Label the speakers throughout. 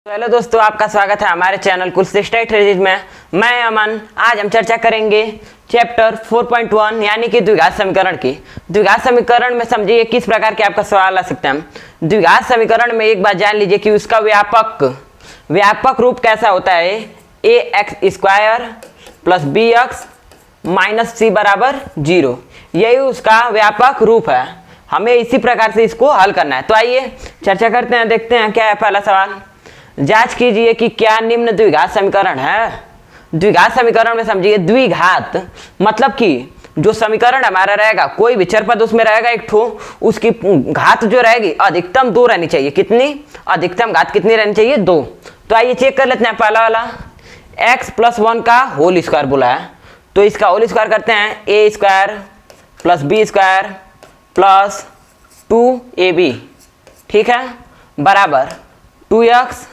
Speaker 1: Hello दोस्तों, आपका स्वागत है हमारे चैनल कुलस्टेट में। मैं अमन। आज हम चर्चा करेंगे चैप्टर 4.1 यानी कि द्विघात समीकरण की। द्विघात समीकरण में समझिए किस प्रकार के आपका सवाल आ सकते हैं। द्विघात समीकरण में एक बात जान लीजिए कि उसका व्यापक रूप कैसा होता है। A x square plus b x minus c बराबर 0, यही उसका व्यापक रूप है। हमें इसी प्रकार से इसको हल करना है। तो आइए चर्चा करते हैं, देखते हैं क्या है पहला सवाल। जांच कीजिए कि क्या निम्न द्विघात समीकरण है। द्विघात समीकरण में समझिए द्विघात मतलब कि जो समीकरण हमारा रहेगा, कोई भी चर पद उसमें रहेगा एक ठो, उसकी घात जो रहेगी अधिकतम 2 रहनी चाहिए। कितनी? अधिकतम घात कितनी रहनी चाहिए? 2। तो आइए चेक कर लेते हैं। पहला वाला x + 1 का होल स्क्वायर बोला है, तो इसका होल स्क्वायर करते हैं। A square plus b square plus 2ab, ठीक है, बराबर 2x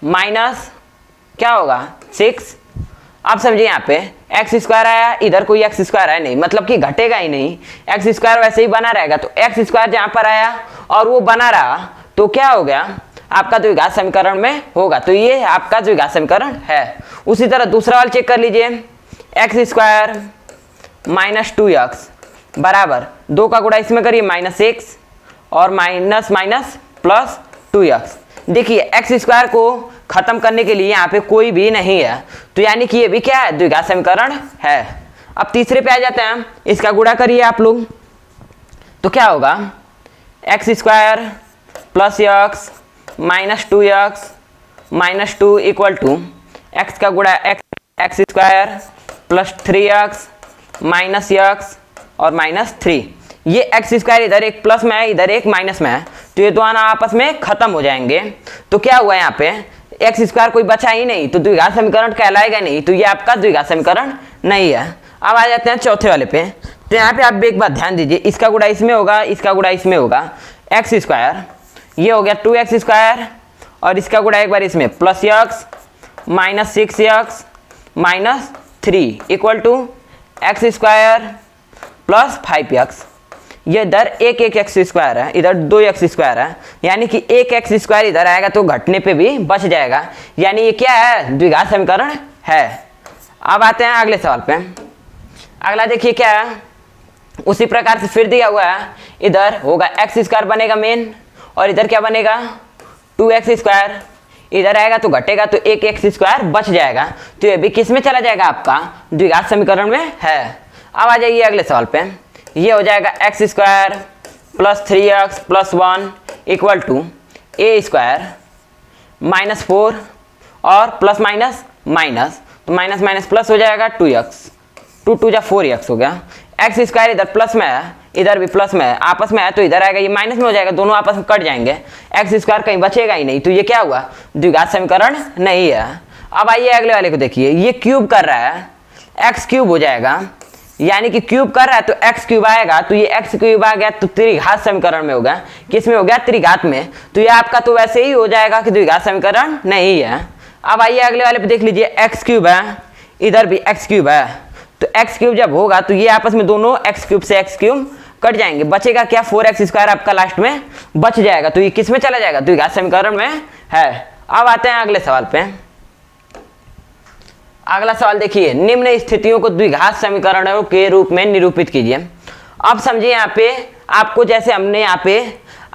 Speaker 1: माइनस क्या होगा 6। आप समझिए यहाँ पे एक्स स्क्वायर आया, इधर कोई एक्स स्क्वायर है नहीं, मतलब कि घटेगा ही नहीं। एक्स स्क्वायर वैसे ही बना रहेगा, तो एक्स स्क्वायर जहाँ पर आया और वो बना रहा तो क्या हो गया आपका द्विघात समीकरण में होगा। तो ये आपका द्विघात समीकरण है। उसी तरह दूसरा वाला चेक कर लीजिए। एक्स स्क्वायर माइनस 2x बराबर 2 का गुणा इसमें करिए -6 और माइनस माइनस प्लस 2x। देखिए एक्स स्क्वायर को खत्म करने के लिए यहाँ पे कोई भी नहीं है, तो यानी कि ये भी क्या है? द्विघात समीकरण है। अब तीसरे पे आ जाते हैं। इसका गुणा करिए आप लोग, तो क्या होगा x square plus x minus 2x minus 2 equal to x का गुणा x square plus 3x minus x और माइनस 3। ये एक्स स्क्वायर इधर एक प्लस में है, इधर एक माइनस में है, तो ये दोनों आपस में खत्म हो जाएंगे। तो क्या हुआ यहाँ पे एक्स स्क्वायर कोई बचा ही नहीं, तो द्विघात समीकरण कहलाएगा नहीं, तो ये आपका द्विघात समीकरण नहीं है। अब आ जाते हैं चौथे वाले पे। तो यहाँ पे आप एक बात ध्यान दीजिए, इसका गुणा इसमें होगा, इसका गुणा इसमें होगा। एक्स स्क्वायर ये हो गया 2x स्क्वायर और इसका गुणा एक बार इसमें plus x minus 6x minus 3 equal to x square plus 5x। ये इधर एक एक्स स्क्वायर है, इधर 2x स्क्वायर है, यानी कि एक एक्स स्क्वायर इधर आएगा तो घटने पे भी बच जाएगा, यानी ये क्या है? द्विघात समीकरण है। अब आते हैं अगले सवाल पे। अगला देखिए क्या है, उसी प्रकार से फिर दिया हुआ है। इधर होगा एक्स स्क्वायर बनेगा मेन, और इधर क्या बनेगा 2x स्क्वायर। इधर आएगा तो घटेगा, तो एक एक्स स्क्वायर बच जाएगा, तो ये भी किस में चला जाएगा? आपका द्विघात समीकरण में है। अब आ जाइए अगले सवाल पे। ये हो जाएगा x square plus 3x plus 1 equal to a square minus 4 और प्लस माइनस माइनस, तो माइनस माइनस प्लस हो जाएगा 2x, 2 2 जा 4x हो गया। एक्स स्क्वायर इधर प्लस में है, इधर भी प्लस में है, आपस में है, तो इधर आएगा ये माइनस में हो जाएगा, दोनों आपस में कट जाएंगे, एक्स स्क्वायर कहीं बचेगा ही नहीं, तो ये क्या हुआ? द्विघात समीकरण नहीं है। अब आइए अगले वाले को देखिए। ये क्यूब कर रहा है, एक्स क्यूब हो जाएगा, यानी कि क्यूब कर रहा है तो एक्स क्यूब आएगा, तो ये एक्स क्यूब आ गया तो त्रिघात समीकरण में होगा। किस में हो गया? त्रिघात में। तो ये आपका तो वैसे ही हो जाएगा कि द्विघात समीकरण नहीं है। अब आइए अगले वाले पे देख लीजिए। एक्स क्यूब है, इधर भी एक्स क्यूब है, तो एक्स क्यूब जब होगा तो ये आपस में दोनों एक्स क्यूब से एक्स क्यूब कट जाएंगे, बचेगा क्या? 4x स्क्वायर आपका लास्ट में बच जाएगा, तो ये किस में चला जाएगा? द्विघात समीकरण में है। अब आते हैं अगले सवाल पे। अगला सवाल देखिए, निम्न स्थितियों को द्विघात समीकरणों के रूप में निरूपित कीजिए। अब समझिए यहाँ पे आपको, जैसे हमने यहाँ पे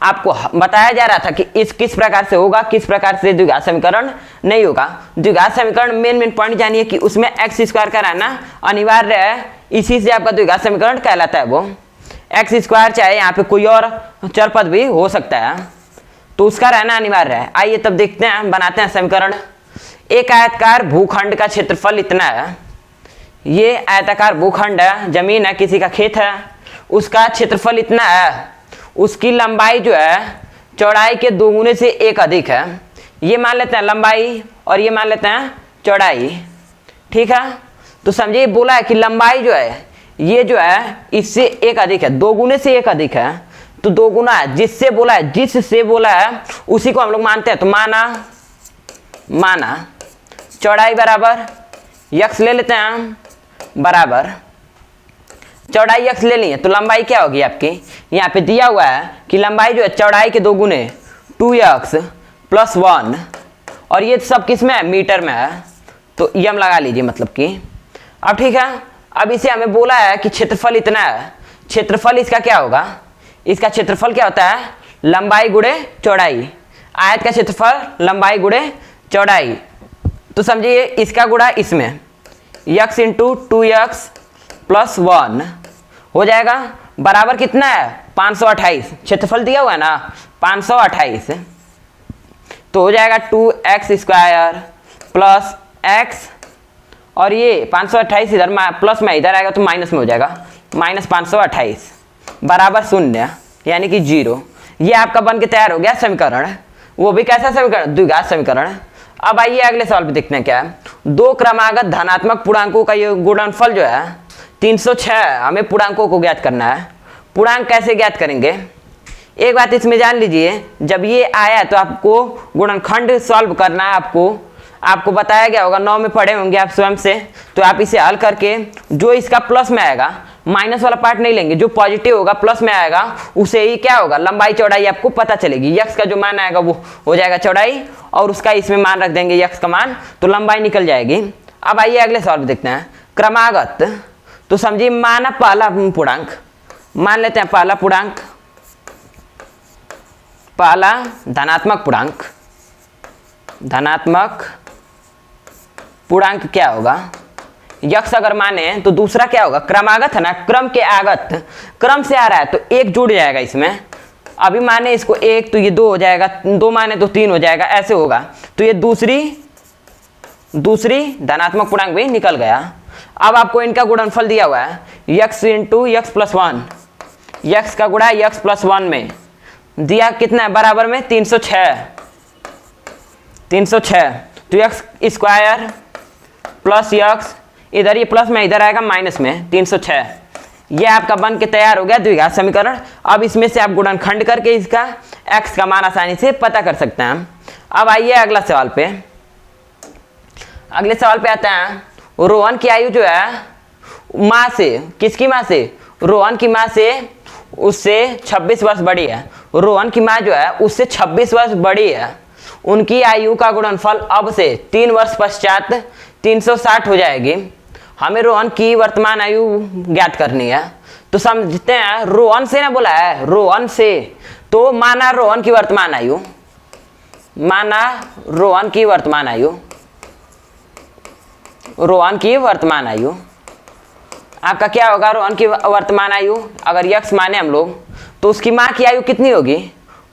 Speaker 1: आपको बताया जा रहा था कि इस किस प्रकार से होगा, किस प्रकार से द्विघात समीकरण नहीं होगा। द्विघात समीकरण मेन पॉइंट जानिए कि उसमें एक्स स्क्वायर का रहना अनिवार्य है, इसी से आपका द्विघात समीकरण कहलाता है वो एक्स स्क्वायर, चाहे यहाँ पे कोई और चर पद भी हो सकता है, तो उसका रहना अनिवार्य है। आइए तब देखते हैं, बनाते हैं समीकरण। एक आयताकार भूखंड का क्षेत्रफल इतना है। ये आयताकार भूखंड है, जमीन है, किसी का खेत है, उसका क्षेत्रफल इतना है। उसकी लंबाई जो है चौड़ाई के 2 गुने से 1 अधिक है। ये मान लेते हैं लंबाई और ये मान लेते हैं चौड़ाई, ठीक है। तो समझिए बोला है कि लंबाई जो है ये जो है इससे 1 अधिक है, 2 गुने से 1 अधिक है, तो 2 गुना है। जिससे बोला है उसी को हम लोग मानते हैं, तो माना चौड़ाई बराबर यक्स ले लेते हैं, बराबर चौड़ाई यक्स ले लिए, तो लंबाई क्या होगी आपकी? यहाँ पे दिया हुआ है कि लंबाई जो है चौड़ाई के 2 गुने 2x + 1 और ये सब किस में है, मीटर में है, तो यम लगा लीजिए मतलब कि। अब ठीक है, अब इसे हमें बोला है कि क्षेत्रफल इतना है, क्षेत्रफल इसका क्या होगा, इसका क्षेत्रफल क्या होता है, लंबाई गुणे चौड़ाई। आयत का क्षेत्रफल लंबाई गुणे चौड़ाई, तो समझिए इसका गुणा इसमें x इंटू 2x प्लस 1 हो जाएगा, बराबर कितना है 528, क्षेत्रफल दिया हुआ है ना 528, तो हो जाएगा 2x स्क्वायर प्लस x, और ये 528 इधर प्लस में इधर आएगा तो माइनस में हो जाएगा, माइनस 528 बराबर 0 यानी कि 0। ये आपका बन के तैयार हो गया समीकरण, वो भी कैसा समीकरण, द्विघात समीकरण। अब आइए अगले सवाल पे देखते हैं क्या है। दो क्रमागत धनात्मक पूर्णांकों का ये गुणनफल जो है 306, हमें पूर्णांकों को ज्ञात करना है। पूर्णांक कैसे ज्ञात करेंगे, एक बात इसमें जान लीजिए, जब ये आया तो आपको गुणनखंड सॉल्व करना है, आपको बताया गया होगा, 9 में पढ़े होंगे आप स्वयं से, तो आप इसे हल करके जो इसका प्लस में आएगा, माइनस वाला पार्ट नहीं लेंगे, जो पॉजिटिव होगा प्लस में आएगा उसे ही क्या होगा, लंबाई चौड़ाई आपको पता चलेगी। यक्स का जो मान आएगा वो हो जाएगा चौड़ाई, और उसका इसमें मान रख देंगे यक्स का मान, तो लंबाई निकल जाएगी। अब आइए अगले सवाल देखते हैं। क्रमागत, तो समझिए माना पहला पूर्णांक, मान लेते हैं पहला पूर्णांक, पहला धनात्मक पूर्णांक, धनात्मक पूर्णांक क्या होगा, यक्स अगर माने तो दूसरा क्या होगा, क्रमागत है ना, क्रम के आगत, क्रम से आ रहा है तो एक जुड़ जाएगा इसमें। अभी माने इसको 1 तो ये 2 हो जाएगा, 2 माने तो 3 हो जाएगा, ऐसे होगा, तो ये दूसरी धनात्मक पूर्णांक भी निकल गया। अब आपको इनका गुणनफल दिया हुआ है x into x plus 1, x का गुणा यक्स प्लस 1 में दिया कितना है, बराबर में 306, तो यक्स स्क्वायर प्लस यक्स, इधर ये प्लस में इधर आएगा माइनस में 306, ये आपका बन के तैयार हो गया द्विघात समीकरण। अब इसमें से आप गुणनखंड करके इसका x का मान आसानी से पता कर सकते हैं। अब आइए अगला सवाल पे, अगले सवाल पे आते हैं। रोहन की आयु जो है माँ से, किसकी माँ से, रोहन की माँ से उससे 26 वर्ष बड़ी है, रोहन की माँ जो है उससे 26 वर्ष बड़ी है, उनकी आयु का गुणनफल अब से 3 वर्ष पश्चात 360 हो जाएगी। हमें रोहन की वर्तमान आयु ज्ञात करनी है, तो समझते हैं, रोहन से ना बोला है, रोहन से, तो माना रोहन की वर्तमान आयु, माना रोहन की वर्तमान आयु, रोहन की वर्तमान आयु आपका क्या होगा, रोहन की वर्तमान आयु अगर यक्स माने हम लोग, तो उसकी माँ की आयु कितनी होगी,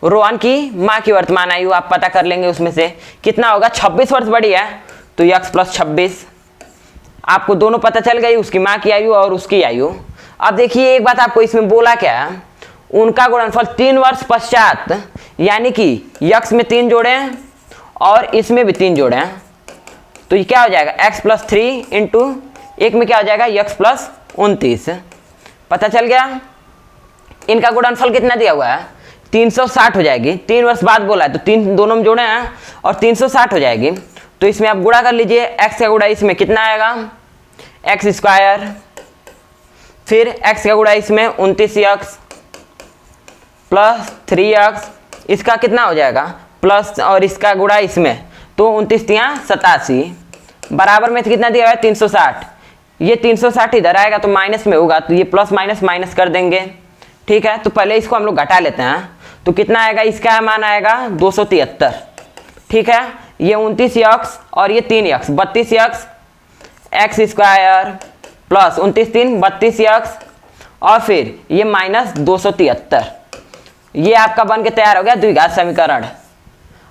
Speaker 1: रोहन की माँ की वर्तमान आयु आप पता कर लेंगे, उसमें से कितना होगा, 26 वर्ष बड़ी है, तो यक्स प्लस 26, आपको दोनों पता चल गई, उसकी माँ की आयु और उसकी आयु। अब देखिए एक बात आपको इसमें बोला क्या है, उनका गुणनफल 3 वर्ष पश्चात, यानी कि यक्स में 3 जोड़े हैं और इसमें भी 3 जोड़े हैं, तो ये क्या हो जाएगा, x प्लस 3 इंटू एक में क्या हो जाएगा, यक्स प्लस 29, पता चल गया। इनका गुणनफल कितना दिया हुआ है, 360 हो जाएगी, 3 वर्ष बाद बोला है तो 3 दोनों में जोड़े हैं और 360 हो जाएगी, तो इसमें आप गुणा कर लीजिए, x का गुणा इसमें कितना आएगा, x स्क्वायर, फिर x का गुणा इसमें 29x प्लस 3x, इसका कितना हो जाएगा प्लस, और इसका गुणा इसमें, तो 29 तिया 87 बराबर में कितना दिया हुआ है 360, ये 360 इधर आएगा तो माइनस में होगा, तो ये प्लस माइनस माइनस कर देंगे, ठीक है। तो पहले इसको हम लोग घटा लेते हैं, तो कितना आएगा, इसका मान आएगा 273, ठीक है। ये 29x और ये 3x 32x, x square plus 29 3 32x, और फिर ये माइनस 273, ये आपका बन के तैयार हो गया द्विघात समीकरण।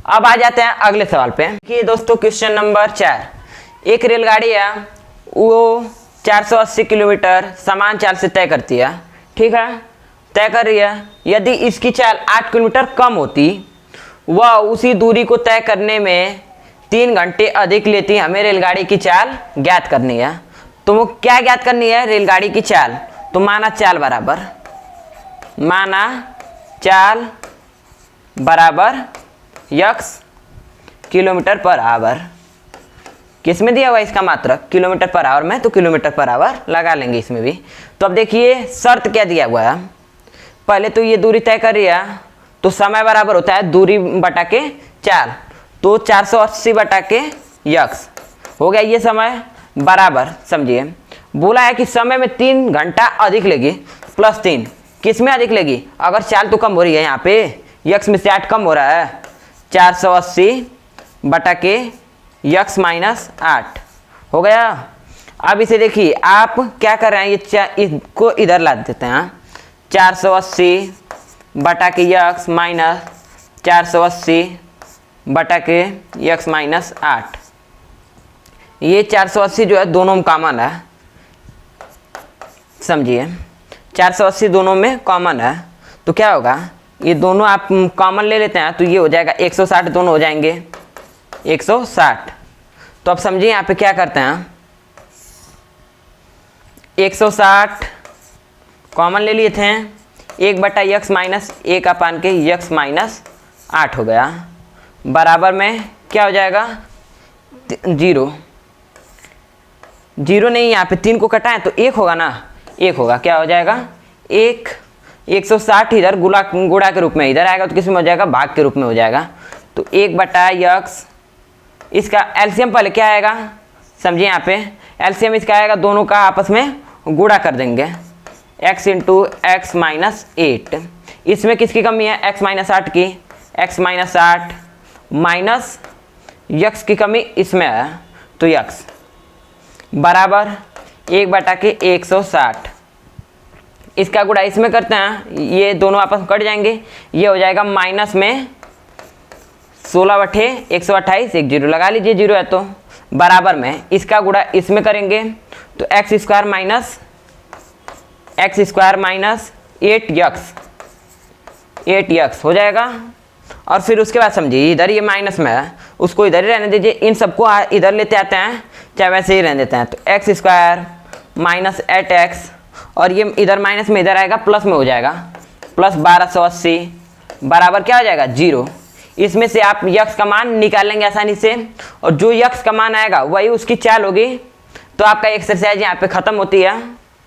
Speaker 1: अब आ जाते हैं अगले सवाल पे कि दोस्तों क्वेश्चन नंबर 4, एक रेलगाड़ी है वो 480 किलोमीटर समान चाल से तय करती है, ठीक है, तय कर रही है। यदि इसकी चाल 8 किलोमीटर कम होती, वह उसी दूरी को तय करने में 3 घंटे अधिक लेती, हमें रेलगाड़ी की चाल ज्ञात करनी है। तो वो क्या ज्ञात करनी है, रेलगाड़ी की चाल, तो माना चाल बराबर यक्स किलोमीटर पर आवर, किस में दिया हुआ इसका मात्रक किलोमीटर पर आवर में, तो किलोमीटर पर आवर लगा लेंगे इसमें भी। तो अब देखिए शर्त क्या दिया हुआ है, पहले तो ये दूरी तय कर रही है, तो समय बराबर होता है दूरी बटा के चाल, तो 480 बटा के यक्स हो गया ये समय बराबर। समझिए बोला है कि समय में 3 घंटा अधिक लेगी प्लस 3, किस में अधिक लेगी? अगर चाल तो कम हो रही है यहाँ पे, यक्स में से 8 कम हो रहा है, 480 बटा के यक्स माइनस 8 हो गया। अब इसे देखिए आप क्या कर रहे हैं, ये इसको इधर ला देते हैं। 480 बटा के यक्स माइनस 480 बटा के यक्स माइनस 8, ये 480 जो है दोनों में कॉमन है। समझिए 480 दोनों में कॉमन है, तो क्या होगा, ये दोनों आप कॉमन ले लेते हैं तो ये हो जाएगा 160, दोनों हो जाएंगे 160। तो अब समझिए यहाँ पे क्या करते हैं, 160 कॉमन ले लिए थे, 1 बटा यक्स माइनस 1 अपान के यक्स माइनस 8 हो गया, बराबर में क्या हो जाएगा 0 0 नहीं, यहाँ पे 3 को कटाएं तो 1 होगा ना, 1 होगा, क्या हो जाएगा 1। 160 इधर गुणा के रूप में इधर आएगा तो किस में हो जाएगा, भाग के रूप में हो जाएगा। तो 1 बटा यक्स, इसका एलसीएम पहले क्या आएगा, समझिए यहाँ पे एलसीएम इसका आएगा, दोनों का आपस में गुणा कर देंगे, x इंटू एक्स माइनस 8। इसमें किसकी कमी है, x माइनस 8 की, x माइनस 8 माइनस यक्स की कमी इसमें है, तो यक्स बराबर 1 बटा के 160। इसका गुणा इसमें करते हैं, ये दोनों आपस में कट जाएंगे, ये हो जाएगा माइनस में 16 बटे 128, एक जीरो लगा लीजिए, जीरो है तो बराबर में इसका गुणा इसमें करेंगे तो एक्स स्क्वायर माइनस 8 यक्स हो जाएगा। और फिर उसके बाद समझिए इधर ये माइनस में है, उसको इधर ही रहने दीजिए, इन सबको इधर लेते आते हैं, चाहे वैसे ही रहने देते हैं। तो एक्स स्क्वायर माइनस 8x, और ये इधर माइनस में इधर आएगा प्लस में हो जाएगा, प्लस 1280 बराबर क्या हो जाएगा 0। इसमें से आप यक्स का मान निकाल लेंगे आसानी से, और जो यक्स का मान आएगा वही उसकी चाल होगी। तो आपका एक्सरसाइज यहाँ पे ख़त्म होती है।